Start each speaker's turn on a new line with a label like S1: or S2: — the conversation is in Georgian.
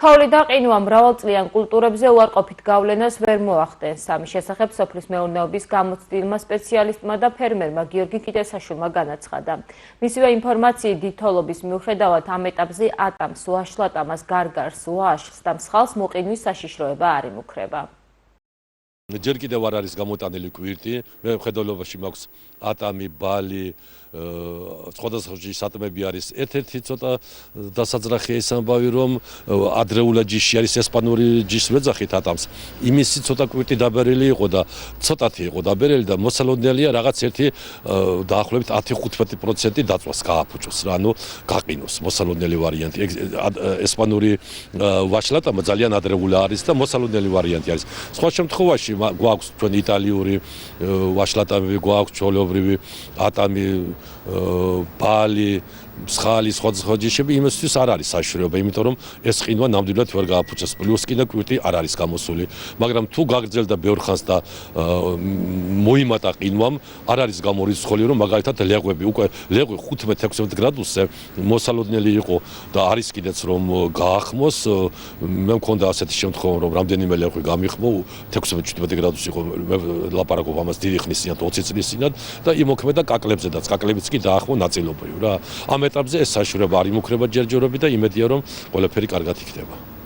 S1: თოვლი და ყინვა მრავალწლიან კულტურებზე უარყოფით გავლენას ვერ მოახდენს. ამის შესახებ სოფლის მეურნეობის გამოცდილმა სპეციალისტმა და ფერმერმა გიორგი კიტესაშვილმა განაცხადა. მისივე ინფორმაციით დიდ თოვლობის მიუხედავად ამ ეტაპზე ატამს, უაშლატამას, გარგარს, უაშლს და მსხალს მოყინვის საშიშროება არ იმუქრება.
S2: ჯერ კიდევ არ არის გამოტანილი კვირტი, მე მხედველობაში მაქვს ატამი, ბალი, სხვადასხვა სატმები არის. ერთ-ერთი ცოტა დასაძრახია ის ამბავი, რომ ადრეულად ჯიში არის ესპანური ჯიშს ვეძახით ატამს. იმისი ცოტა კვირტი დაბერილი იყო და ცოტათი იყო დაბერილი და მოსალოდნელია რაღაც ერთი დაახლოებით 10-15% დაწვას გააფუჭოს, რა, ანუ გაყინოს მოსალოდნელი ვარიანტი. ესპანური ვაშლატამა ძალიან ადრეული არის და მოსალოდნელი ვარიანტი არის. სხვა შემთხვევაში გვაქვს ჩვენ იტალიური ვაშლატამები, გვაქვს ჩვეულებრივი ატამი, ბალი, მსხალი, სხვა ჯიშები, იმისთვის არ არის საშიშროება, იმიტომ რომ ეს ყინვა ნამდვილად ვერ გააფუჭეს. პლუს კიდე კვირტი არ არის გამოსული. მაგრამ თუ გაგრძელდა ბევრ ხანს და მოიმატა ყინვამ, არ არის გამორიცხული, რომ მაგალითად ლეღვები, უკვე ლეღვი 15-16 გრადუსზე მოსალოდნელი იყო და არის კიდეც რომ გაახმოს. მე მქონდა ასეთი შემთხვევა, რომ რამდენიმე ლეღვი გამიხმო, 16-17 გრადუსი იყო, მე ლაპარაკობ ამას დიდი ხნის წინათ, 20 წლის წინათ და იმოქმედა კაკლებზედაც, კაკლებიც კი დაახმო ნაწილობრივ რა. ამ ეტაპზე ეს საშიშროება არ იმუქრება ჯერჯერობით და იმედია რომ ყველაფერი კარგად იქნება.